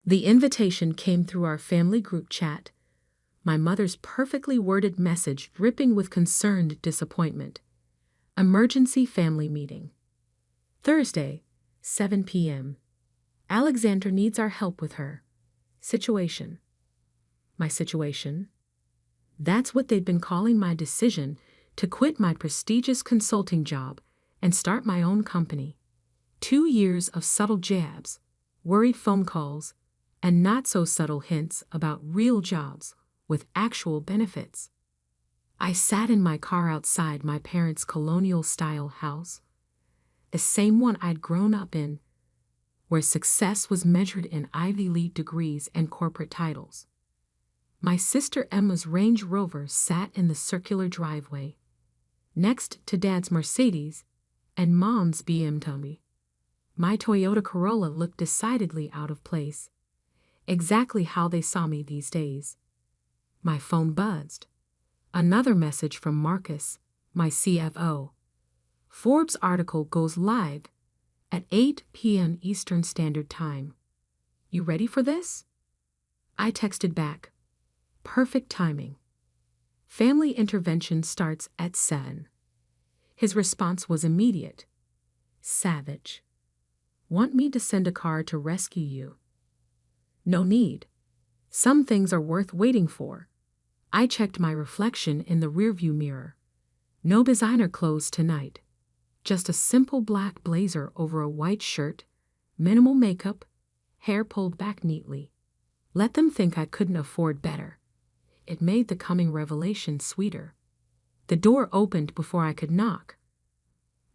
The invitation came through our family group chat, my mother's perfectly worded message dripping with concerned disappointment. Emergency family meeting. Thursday, 7 p.m. Alexandra needs our help with her situation. My situation? That's what they'd been calling my decision to quit my prestigious consulting job and start my own company. 2 years of subtle jabs, worried phone calls, and not-so-subtle hints about real jobs with actual benefits. I sat in my car outside my parents' colonial-style house, the same one I'd grown up in, where success was measured in Ivy League degrees and corporate titles. My sister Emma's Range Rover sat in the circular driveway, next to Dad's Mercedes and Mom's BMW. My Toyota Corolla looked decidedly out of place, exactly how they saw me these days. My phone buzzed. Another message from Marcus, my CFO. Forbes article goes live at 8 p.m. Eastern Standard Time. You ready for this? I texted back. Perfect timing. Family intervention starts at 7. His response was immediate. Savage. Want me to send a car to rescue you? No need. Some things are worth waiting for. I checked my reflection in the rearview mirror. No designer clothes tonight. Just a simple black blazer over a white shirt, minimal makeup, hair pulled back neatly. Let them think I couldn't afford better. It made the coming revelation sweeter. The door opened before I could knock.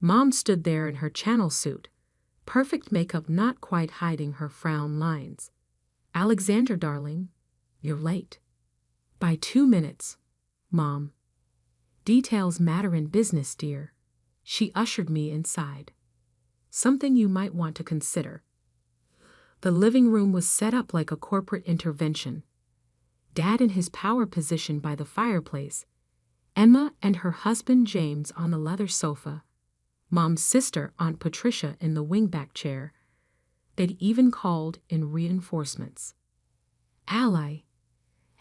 Mom stood there in her channel suit, perfect makeup not quite hiding her frown lines. Alexandra, darling, you're late. By 2 minutes, Mom. Details matter in business, dear. She ushered me inside. Something you might want to consider. The living room was set up like a corporate intervention. Dad in his power position by the fireplace, Emma and her husband James on the leather sofa, Mom's sister, Aunt Patricia, in the wingback chair. They'd even called in reinforcements. Ally.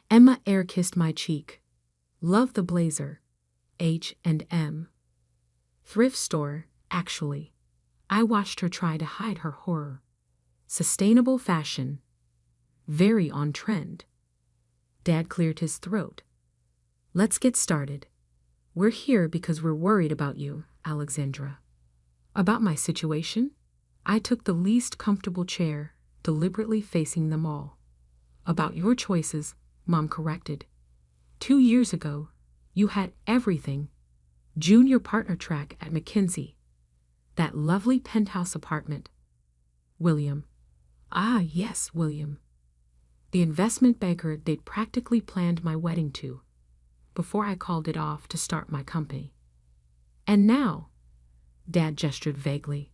Emma air-kissed my cheek. Love the blazer. H&M. Thrift store, actually. I watched her try to hide her horror. Sustainable fashion. Very on trend. Dad cleared his throat. Let's get started. We're here because we're worried about you, Alexandra. About my situation? I took the least comfortable chair, deliberately facing them all. About your choices, Mom corrected. 2 years ago, you had everything. Junior partner track at McKinsey. That lovely penthouse apartment. William. Ah, yes, William. The investment banker they'd practically planned my wedding to, before I called it off to start my company. And now, Dad gestured vaguely,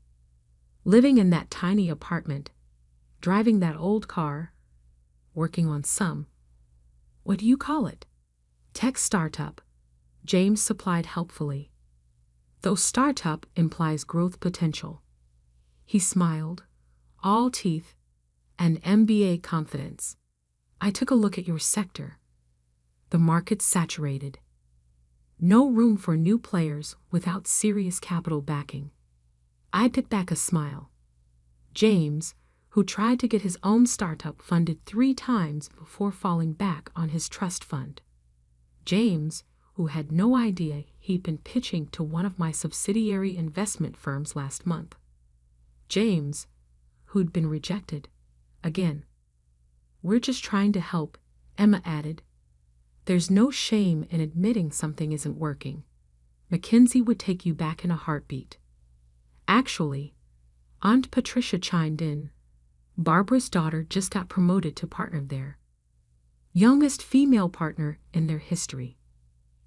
living in that tiny apartment, driving that old car, working on some, what do you call it? Tech startup, James supplied helpfully. Though startup implies growth potential. He smiled, all teeth, and MBA confidence. I took a look at your sector. The market's saturated. No room for new players without serious capital backing. I bit back a smile. James, who tried to get his own startup funded 3 times before falling back on his trust fund. James, who had no idea he'd been pitching to one of my subsidiary investment firms last month. James, who'd been rejected. Again. We're just trying to help, Emma added. There's no shame in admitting something isn't working. McKinsey would take you back in a heartbeat. Actually, Aunt Patricia chimed in. Barbara's daughter just got promoted to partner there. Youngest female partner in their history.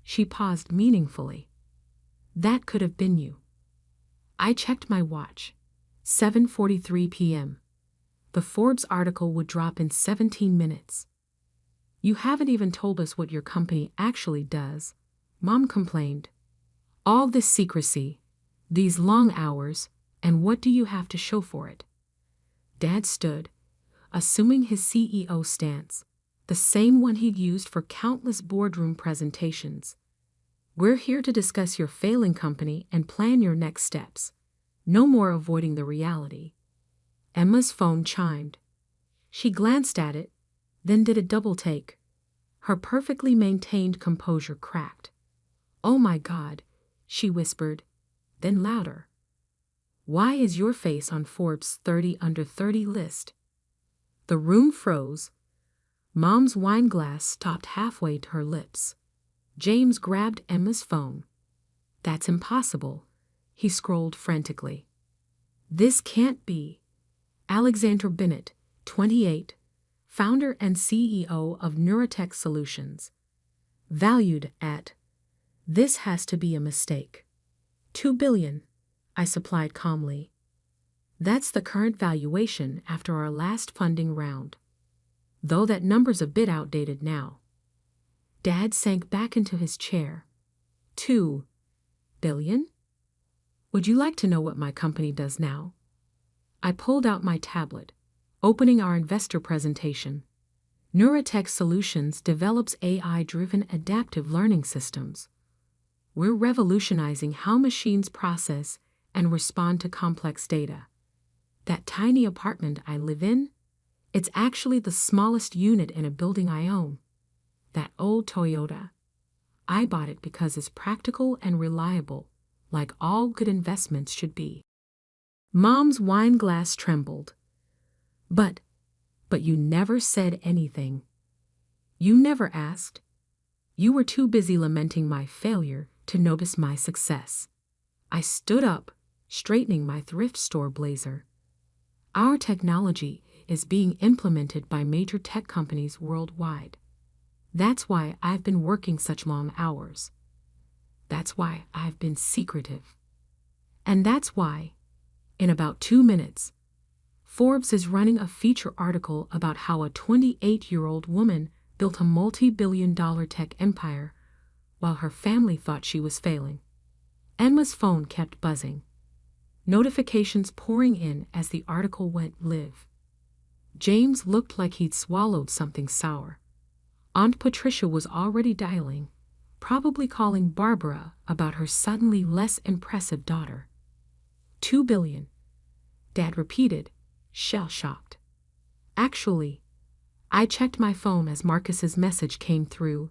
She paused meaningfully. That could have been you. I checked my watch. 7:43 p.m. The Forbes article would drop in 17 minutes. You haven't even told us what your company actually does, Mom complained. All this secrecy, these long hours, and what do you have to show for it? Dad stood, assuming his CEO stance, the same one he'd used for countless boardroom presentations. "We're here to discuss your failing company and plan your next steps. No more avoiding the reality." Emma's phone chimed. She glanced at it, then did a double take. Her perfectly maintained composure cracked. "Oh my God," she whispered, then louder. "Why is your face on Forbes' 30 Under 30 list?" The room froze. Mom's wine glass stopped halfway to her lips. James grabbed Emma's phone. "That's impossible." He scrolled frantically. "This can't be." Alexandra Bennett, 28, founder and CEO of Neurotech Solutions. Valued at. This has to be a mistake. $2 billion, I supplied calmly. That's the current valuation after our last funding round. Though that number's a bit outdated now. Dad sank back into his chair. $2 billion? Would you like to know what my company does now? I pulled out my tablet, opening our investor presentation. Neurotech Solutions develops AI-driven adaptive learning systems. We're revolutionizing how machines process and respond to complex data. That tiny apartment I live in, it's actually the smallest unit in a building I own. That old Toyota. I bought it because it's practical and reliable, like all good investments should be. Mom's wine glass trembled. But you never said anything. You never asked. You were too busy lamenting my failure to notice my success. I stood up, straightening my thrift store blazer. Our technology is being implemented by major tech companies worldwide. That's why I've been working such long hours. That's why I've been secretive. And that's why, in about 2 minutes, Forbes is running a feature article about how a 28-year-old woman built a multi-billion-dollar tech empire while her family thought she was failing. Emma's phone kept buzzing, notifications pouring in as the article went live. James looked like he'd swallowed something sour. Aunt Patricia was already dialing, probably calling Barbara about her suddenly less impressive daughter. $2 billion, Dad repeated, shell-shocked. Actually, I checked my phone as Marcus's message came through.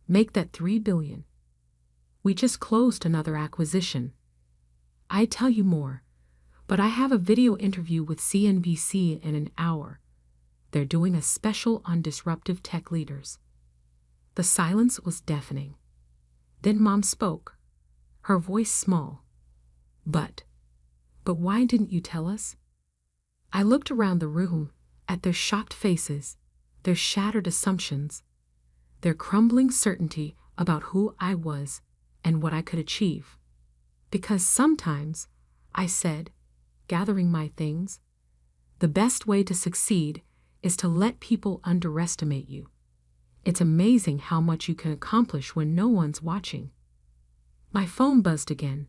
Make that $3 billion. We just closed another acquisition. I'd tell you more, but I have a video interview with CNBC in an hour. They're doing a special on disruptive tech leaders. The silence was deafening. Then Mom spoke, her voice small. But why didn't you tell us? I looked around the room, at their shocked faces, their shattered assumptions, their crumbling certainty about who I was and what I could achieve. Because sometimes, I said, gathering my things, the best way to succeed is to let people underestimate you. It's amazing how much you can accomplish when no one's watching. My phone buzzed again.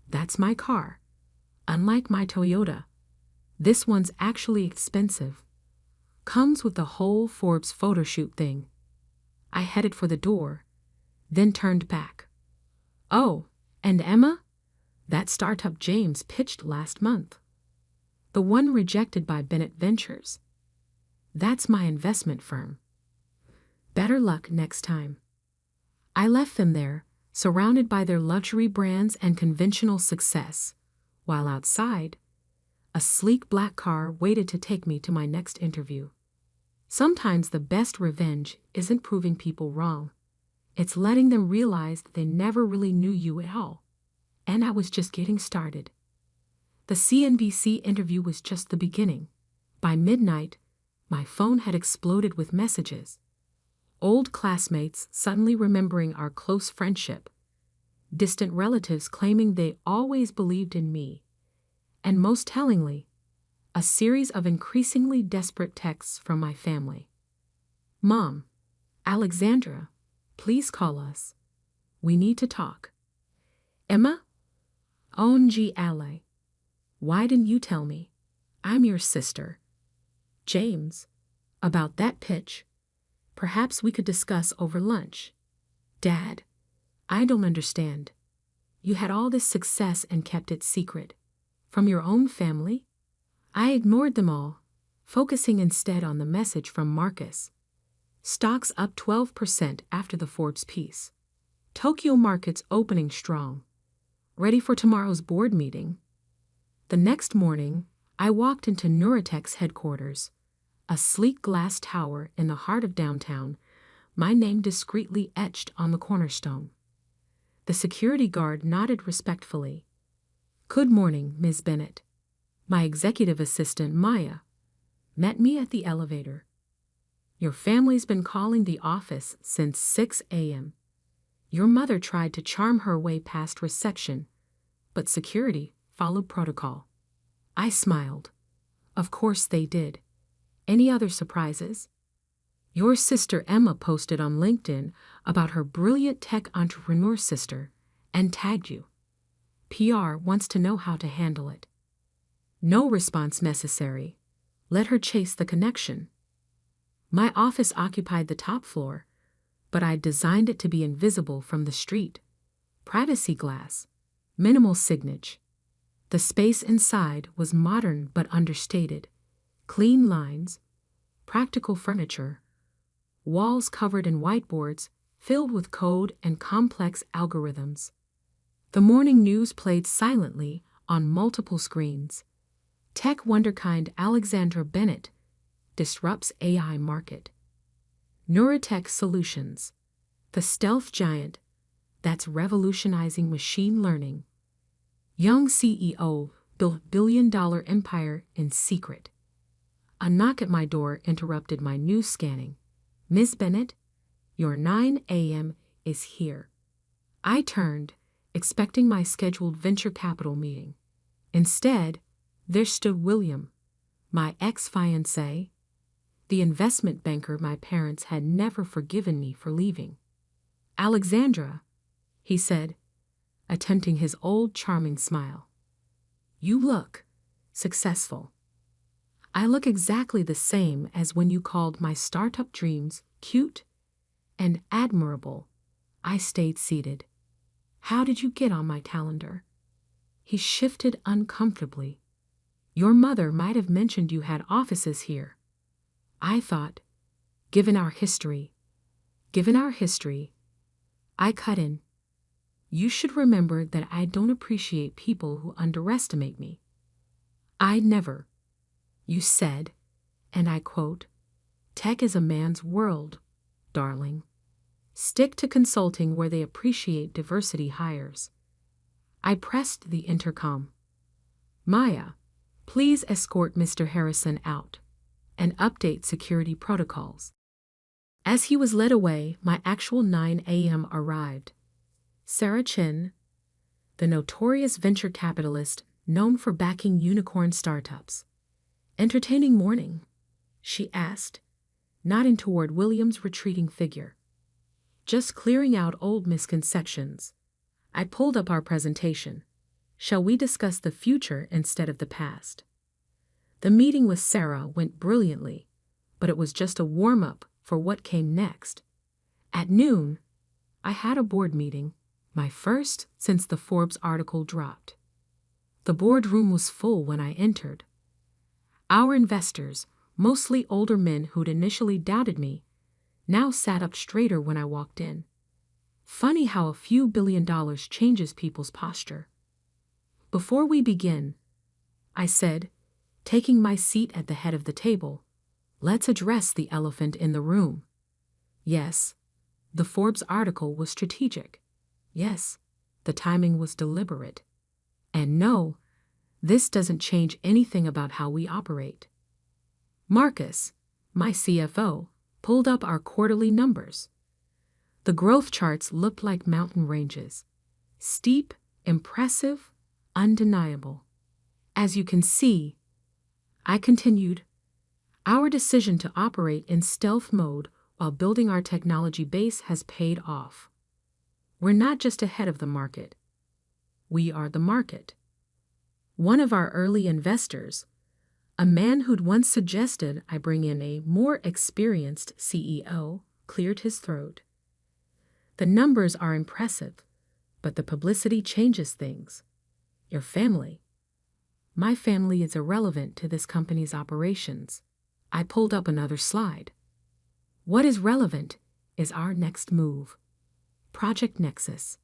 That's my car. Unlike my Toyota, this one's actually expensive. Comes with the whole Forbes photoshoot thing. I headed for the door, then turned back. Oh, and Emma? That startup James pitched last month. The one rejected by Bennett Ventures. That's my investment firm. Better luck next time. I left them there, surrounded by their luxury brands and conventional success, while outside, a sleek black car waited to take me to my next interview. Sometimes the best revenge isn't proving people wrong. It's letting them realize that they never really knew you at all. And I was just getting started. The CNBC interview was just the beginning. By midnight, my phone had exploded with messages. Old classmates suddenly remembering our close friendship. Distant relatives claiming they always believed in me. And most tellingly, a series of increasingly desperate texts from my family. Mom, Alexandra, please call us. We need to talk. Emma? OMG, Ally. Why didn't you tell me? I'm your sister. James, about that pitch. Perhaps we could discuss over lunch. Dad, I don't understand. You had all this success and kept it secret. From your own family? I ignored them all, focusing instead on the message from Marcus. Stocks up 12% after the Forbes piece. Tokyo markets opening strong. Ready for tomorrow's board meeting? The next morning, I walked into Neuratech's headquarters, a sleek glass tower in the heart of downtown, my name discreetly etched on the cornerstone. The security guard nodded respectfully. Good morning, Ms. Bennett. My executive assistant, Maya, met me at the elevator. Your family's been calling the office since 6 a.m. Your mother tried to charm her way past reception, but security followed protocol. I smiled. Of course they did. Any other surprises? Your sister Emma posted on LinkedIn about her brilliant tech entrepreneur sister and tagged you. PR wants to know how to handle it. No response necessary. Let her chase the connection. My office occupied the top floor, but I designed it to be invisible from the street. Privacy glass, minimal signage. The space inside was modern but understated. Clean lines, practical furniture, walls covered in whiteboards filled with code and complex algorithms. The morning news played silently on multiple screens. Tech wonderkind Alexandra Bennett disrupts AI market. Neuratech Solutions, the stealth giant that's revolutionizing machine learning. Young CEO built billion-dollar empire in secret. A knock at my door interrupted my news scanning. Ms. Bennett, your 9 a.m. is here. I turned, expecting my scheduled venture capital meeting. Instead, there stood William, my ex-fiancé, the investment banker my parents had never forgiven me for leaving. Alexandra, he said, attempting his old charming smile. You look successful. I look exactly the same as when you called my startup dreams cute and admirable. I stayed seated. How did you get on my calendar? He shifted uncomfortably. Your mother might have mentioned you had offices here. I thought, given our history, I cut in. You should remember that I don't appreciate people who underestimate me. I never. You said, and I quote, tech is a man's world, darling. Stick to consulting where they appreciate diversity hires. I pressed the intercom. Maya, please escort Mr. Harrison out and update security protocols. As he was led away, my actual 9 a.m. arrived. Sarah Chin, the notorious venture capitalist known for backing unicorn startups. Entertaining morning, she asked, nodding toward William's retreating figure. Just clearing out old misconceptions. I pulled up our presentation. Shall we discuss the future instead of the past? The meeting with Sarah went brilliantly, but it was just a warm-up for what came next. At noon, I had a board meeting, my first since the Forbes article dropped. The boardroom was full when I entered. Our investors, mostly older men who'd initially doubted me, now sat up straighter when I walked in. Funny how a few $1 billion changes people's posture. Before we begin, I said, taking my seat at the head of the table, let's address the elephant in the room. Yes, the Forbes article was strategic. Yes, the timing was deliberate. And no, this doesn't change anything about how we operate. Marcus, my CFO, pulled up our quarterly numbers. The growth charts looked like mountain ranges. Steep, impressive, undeniable. As you can see, I continued, our decision to operate in stealth mode while building our technology base has paid off. We're not just ahead of the market. We are the market. One of our early investors, A man who'd once suggested I bring in a more experienced CEO cleared his throat. The numbers are impressive, but the publicity changes things. Your family. My family is irrelevant to this company's operations. I pulled up another slide. What is relevant is our next move. Project Nexus.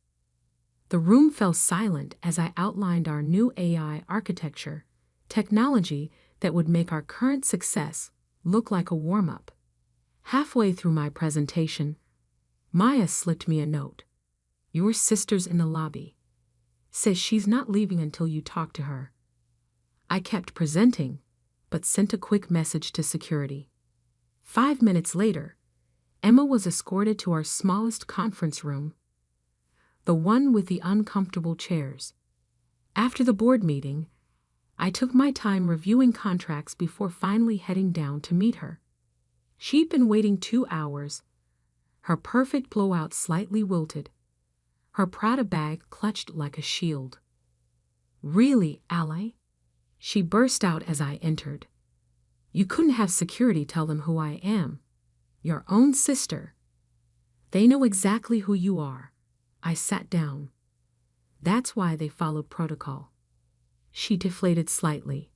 The room fell silent as I outlined our new AI architecture, technology that would make our current success look like a warm-up. Halfway through my presentation, Maya slipped me a note. Your sister's in the lobby. Says she's not leaving until you talk to her. I kept presenting, but sent a quick message to security. 5 minutes later, Emma was escorted to our smallest conference room, the one with the uncomfortable chairs. After the board meeting, I took my time reviewing contracts before finally heading down to meet her. She'd been waiting 2 hours, her perfect blowout slightly wilted, her Prada bag clutched like a shield. Really, Ally? She burst out as I entered. You couldn't have security tell them who I am. Your own sister. They know exactly who you are. I sat down. That's why they followed protocol. She deflated slightly.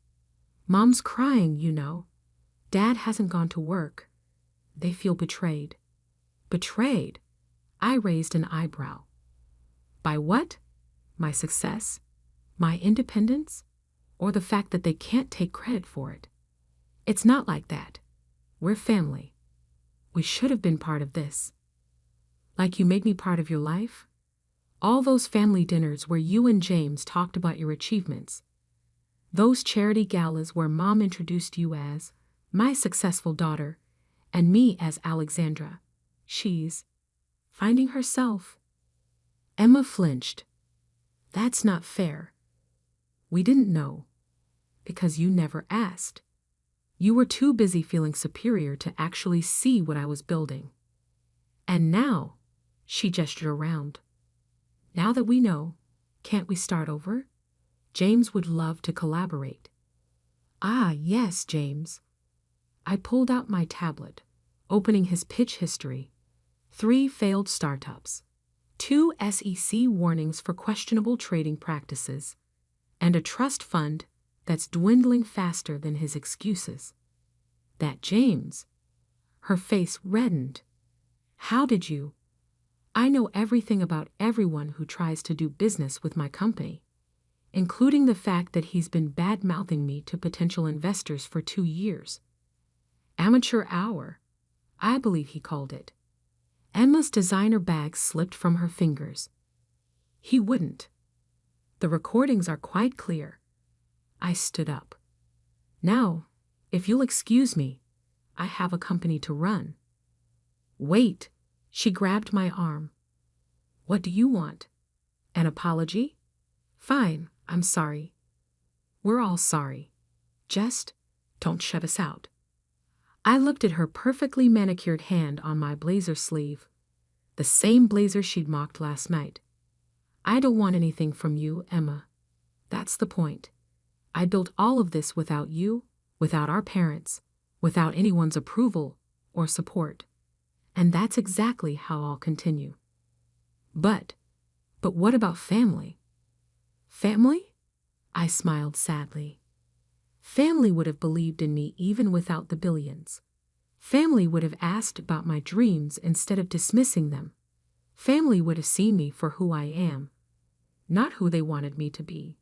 Mom's crying, you know. Dad hasn't gone to work. They feel betrayed. Betrayed? I raised an eyebrow. By what? My success? My independence? Or the fact that they can't take credit for it? It's not like that. We're family. We should have been part of this. Like you made me part of your life? All those family dinners where you and James talked about your achievements. Those charity galas where Mom introduced you as my successful daughter and me as Alexandra. She's finding herself. Emma flinched. That's not fair. We didn't know. Because you never asked. You were too busy feeling superior to actually see what I was building. And now, she gestured around. Now that we know, can't we start over? James would love to collaborate. Ah, yes, James. I pulled out my tablet, opening his pitch history. 3 failed startups, 2 SEC warnings for questionable trading practices, and a trust fund that's dwindling faster than his excuses. That James. Her face reddened. How did you? I know everything about everyone who tries to do business with my company, including the fact that he's been bad-mouthing me to potential investors for 2 years. Amateur hour, I believe he called it. Emma's designer bag slipped from her fingers. He wouldn't. The recordings are quite clear. I stood up. Now, if you'll excuse me, I have a company to run. Wait, she grabbed my arm. What do you want? An apology? Fine, I'm sorry. We're all sorry. Just don't shut us out. I looked at her perfectly manicured hand on my blazer sleeve, the same blazer she'd mocked last night. I don't want anything from you, Emma. That's the point. I built all of this without you, without our parents, without anyone's approval or support. And that's exactly how I'll continue. But what about family? Family? I smiled sadly. Family would have believed in me even without the billions. Family would have asked about my dreams instead of dismissing them. Family would have seen me for who I am, not who they wanted me to be.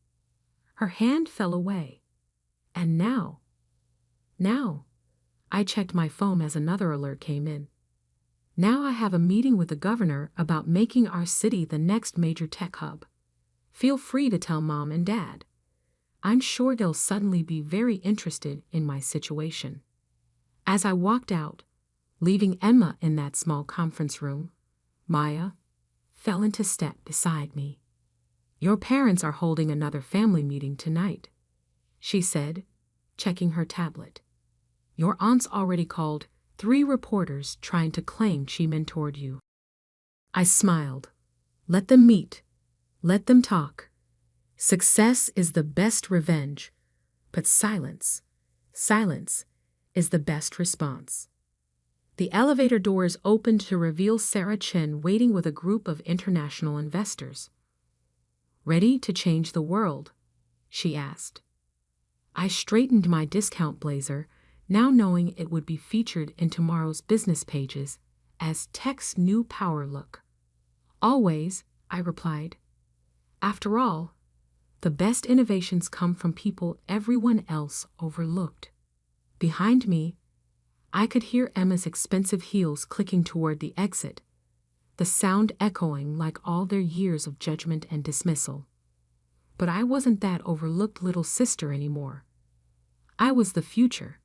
Her hand fell away. And now, I checked my phone as another alert came in. Now I have a meeting with the governor about making our city the next major tech hub. Feel free to tell Mom and Dad. I'm sure they'll suddenly be very interested in my situation. As I walked out, leaving Emma in that small conference room, Maya fell into step beside me. Your parents are holding another family meeting tonight, she said, checking her tablet. Your aunt's already called 3 reporters trying to claim she mentored you. I smiled. Let them meet. Let them talk. Success is the best revenge, but silence Silence is the best response. The elevator doors opened to reveal Sarah Chen waiting with a group of international investors. "Ready to change the world?" she asked. I straightened my discount blazer, now knowing it would be featured in tomorrow's business pages as tech's new power look. "Always," I replied. "After all, the best innovations come from people everyone else overlooked." Behind me, I could hear Emma's expensive heels clicking toward the exit, the sound echoing like all their years of judgment and dismissal. But I wasn't that overlooked little sister anymore. I was the future.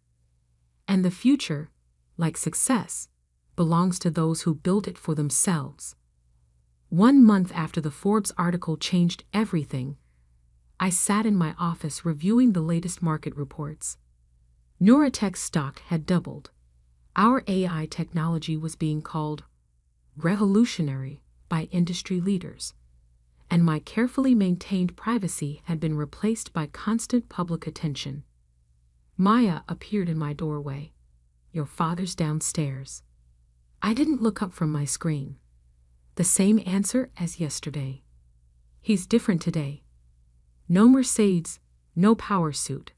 And the future, like success, belongs to those who build it for themselves. 1 month after the Forbes article changed everything, I sat in my office reviewing the latest market reports. Neuratech stock had doubled. Our AI technology was being called revolutionary by industry leaders, and my carefully maintained privacy had been replaced by constant public attention. Maya appeared in my doorway. "Your father's downstairs." I didn't look up from my screen. The same answer as yesterday. "He's different today. No Mercedes, no power suit.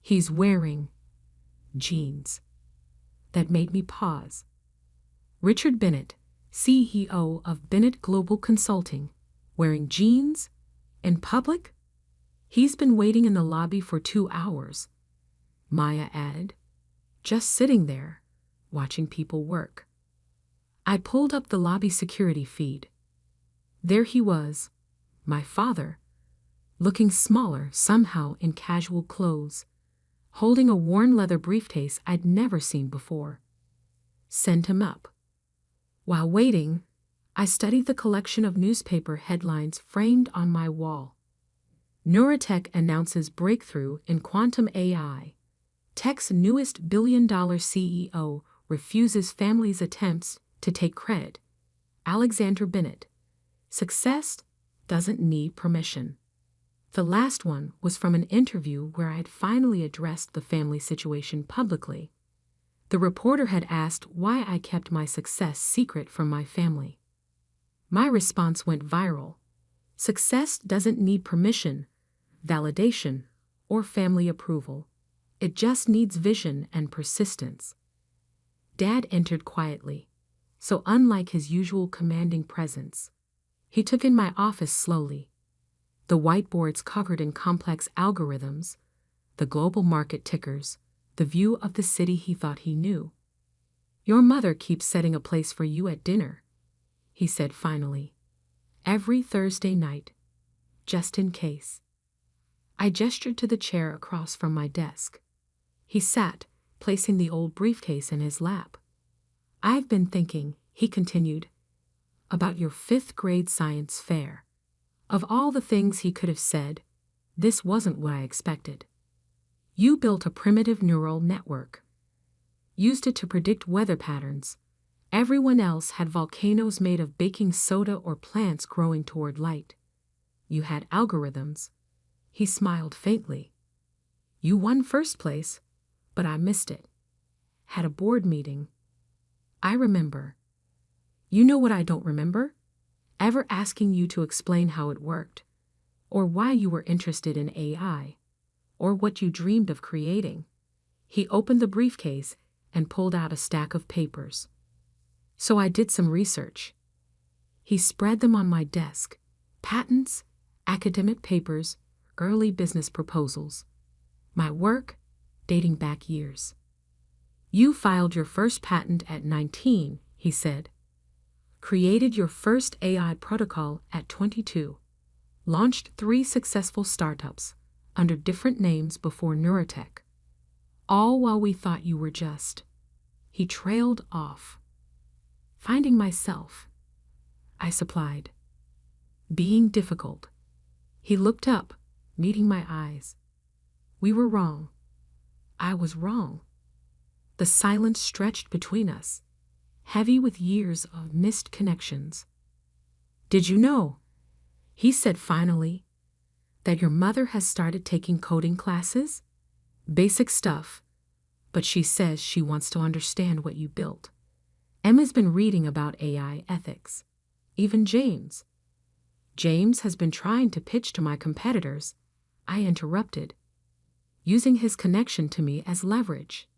He's wearing jeans." That made me pause. Richard Bennett, CEO of Bennett Global Consulting, wearing jeans? In public? "He's been waiting in the lobby for 2 hours, Maya added, "just sitting there, watching people work." I pulled up the lobby security feed. There he was, my father, looking smaller somehow in casual clothes, holding a worn leather briefcase I'd never seen before. Send him up. While waiting, I studied the collection of newspaper headlines framed on my wall. Neuratech announces breakthrough in quantum AI. Tech's newest billion-dollar CEO refuses family's attempts to take credit. Alexander Bennett. Success doesn't need permission. The last one was from an interview where I had finally addressed the family situation publicly. The reporter had asked why I kept my success secret from my family. My response went viral. Success doesn't need permission, validation, or family approval. It just needs vision and persistence. Dad entered quietly, so unlike his usual commanding presence. He took in my office slowly. The whiteboards covered in complex algorithms, the global market tickers, the view of the city he thought he knew. "Your mother keeps setting a place for you at dinner," he said finally. "Every Thursday night, just in case." I gestured to the chair across from my desk. He sat, placing the old briefcase in his lap. "I've been thinking," he continued, "about your 5th grade science fair." Of all the things he could have said, this wasn't what I expected. "You built a primitive neural network. Used it to predict weather patterns. Everyone else had volcanoes made of baking soda or plants growing toward light. You had algorithms." He smiled faintly. "You won first place, but I missed it. Had a board meeting. I remember. You know what I don't remember? Ever asking you to explain how it worked, or why you were interested in AI, or what you dreamed of creating." He opened the briefcase and pulled out a stack of papers. "So I did some research." He spread them on my desk. Patents, academic papers, early business proposals. My work, dating back years. "You filed your first patent at 19, he said. Created your first AI protocol at 22. Launched 3 successful startups under different names before Neuratech. All while we thought you were just." He trailed off. "Finding myself," I supplied. "Being difficult." He looked up, meeting my eyes. "We were wrong. I was wrong." The silence stretched between us, heavy with years of missed connections. "Did you know," he said finally, "that your mother has started taking coding classes? Basic stuff, but she says she wants to understand what you built. Emma's been reading about AI ethics. Even James. James has been trying to pitch to my competitors. I interrupted, using his connection to me as leverage.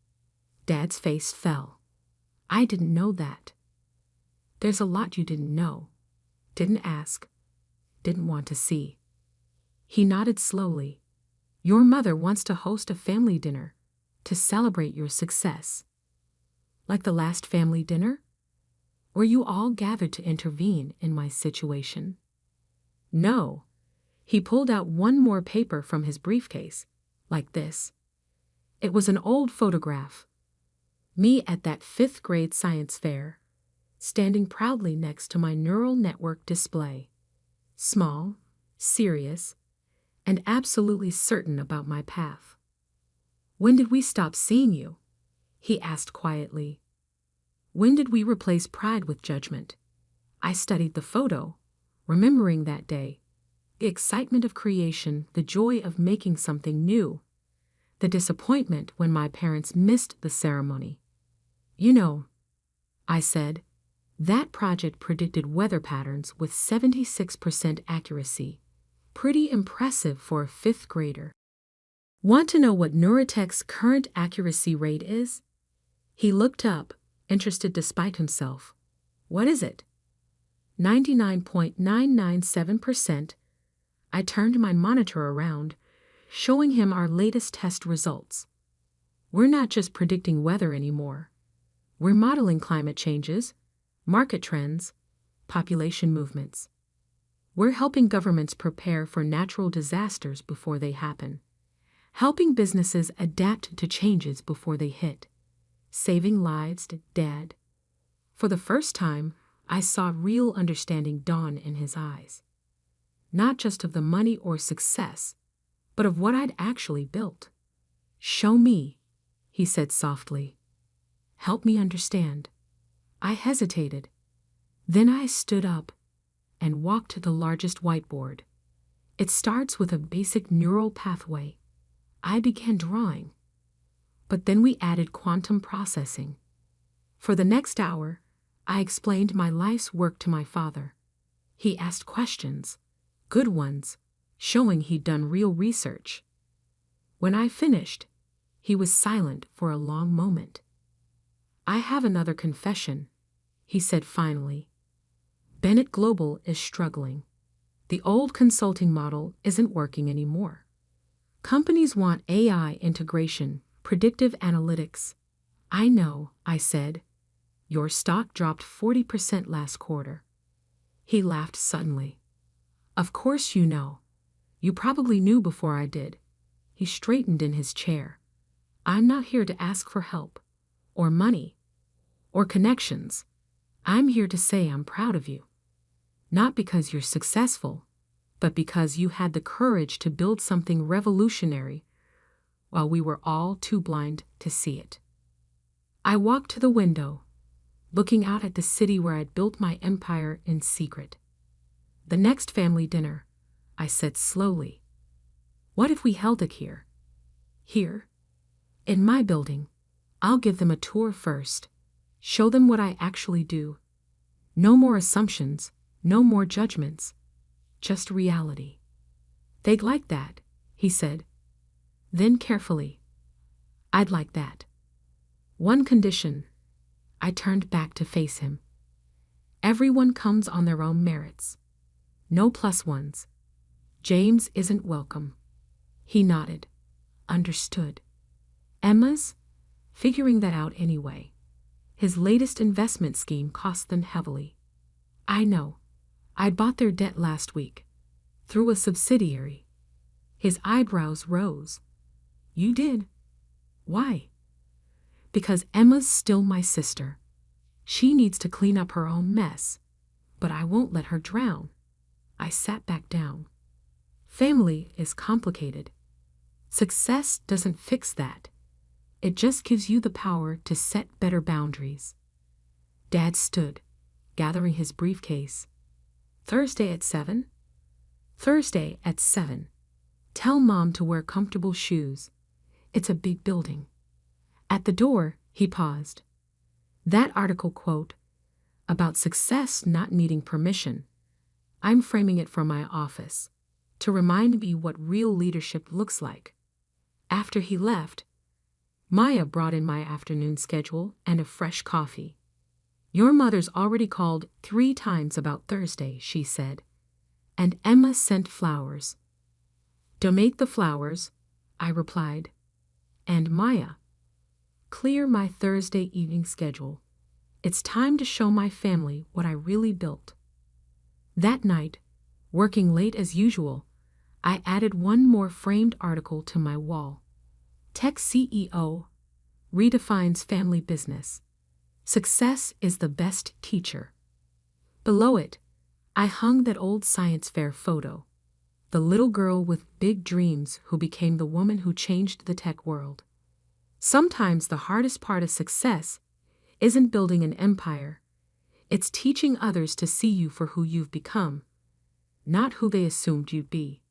Dad's face fell. I didn't know that. There's a lot you didn't know, didn't ask, didn't want to see. He nodded slowly. Your mother wants to host a family dinner to celebrate your success. Like the last family dinner? Were you all gathered to intervene in my situation? No. He pulled out one more paper from his briefcase, like this. It was an old photograph. Me at that 5th grade science fair, standing proudly next to my neural network display. Small, serious, and absolutely certain about my path. When did we stop seeing you? He asked quietly. When did we replace pride with judgment? I studied the photo, remembering that day. The excitement of creation, the joy of making something new. The disappointment when my parents missed the ceremony. You know, I said, that project predicted weather patterns with 76% accuracy. Pretty impressive for a 5th grader. Want to know what Neurotech's current accuracy rate is? He looked up, interested despite himself. What is it? 99.997%. I turned my monitor around, showing him our latest test results. We're not just predicting weather anymore. We're modeling climate changes, market trends, population movements. We're helping governments prepare for natural disasters before they happen. Helping businesses adapt to changes before they hit. Saving lives, Dad. For the first time, I saw real understanding dawn in his eyes. Not just of the money or success, but of what I'd actually built. Show me, he said softly. Help me understand. I hesitated. Then I stood up and walked to the largest whiteboard. It starts with a basic neural pathway. I began drawing. But then we added quantum processing. For the next hour, I explained my life's work to my father. He asked questions, good ones, showing he'd done real research. When I finished, he was silent for a long moment. I have another confession, he said finally. Bennett Global is struggling. The old consulting model isn't working anymore. Companies want AI integration, predictive analytics. I know, I said. Your stock dropped 40% last quarter. He laughed suddenly. Of course you know. You probably knew before I did. He straightened in his chair. I'm not here to ask for help, or money, or connections. I'm here to say I'm proud of you. Not because you're successful, but because you had the courage to build something revolutionary while we were all too blind to see it. I walked to the window, looking out at the city where I'd built my empire in secret. The next family dinner, I said slowly. What if we held it here? Here? In my building. I'll give them a tour first. Show them what I actually do. No more assumptions, no more judgments. Just reality. They'd like that, he said. Then carefully. I'd like that. One condition. I turned back to face him. Everyone comes on their own merits. No plus ones. James isn't welcome. He nodded. Understood. Emma's? Figuring that out anyway. His latest investment scheme cost them heavily. I know. I'd bought their debt last week. Through a subsidiary. His eyebrows rose. You did? Why? Because Emma's still my sister. She needs to clean up her own mess. But I won't let her drown. I sat back down. Family is complicated. Success doesn't fix that. It just gives you the power to set better boundaries. Dad stood, gathering his briefcase. Thursday at 7? Thursday at 7. Tell Mom to wear comfortable shoes. It's a big building. At the door, he paused. That article quote, about success not needing permission. I'm framing it for my office, to remind me what real leadership looks like. After he left, Maya brought in my afternoon schedule and a fresh coffee. Your mother's already called 3 times about Thursday, she said. And Emma sent flowers. Donate the flowers, I replied. And Maya, clear my Thursday evening schedule. It's time to show my family what I really built. That night, working late as usual, I added one more framed article to my wall. Tech CEO redefines family business. Success is the best teacher. Below it, I hung that old science fair photo. The little girl with big dreams who became the woman who changed the tech world. Sometimes the hardest part of success isn't building an empire. It's teaching others to see you for who you've become, not who they assumed you'd be.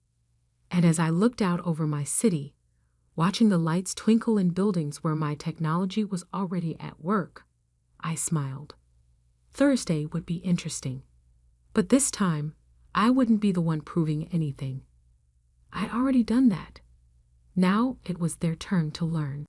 And as I looked out over my city, watching the lights twinkle in buildings where my technology was already at work, I smiled. Thursday would be interesting. But this time, I wouldn't be the one proving anything. I'd already done that. Now it was their turn to learn.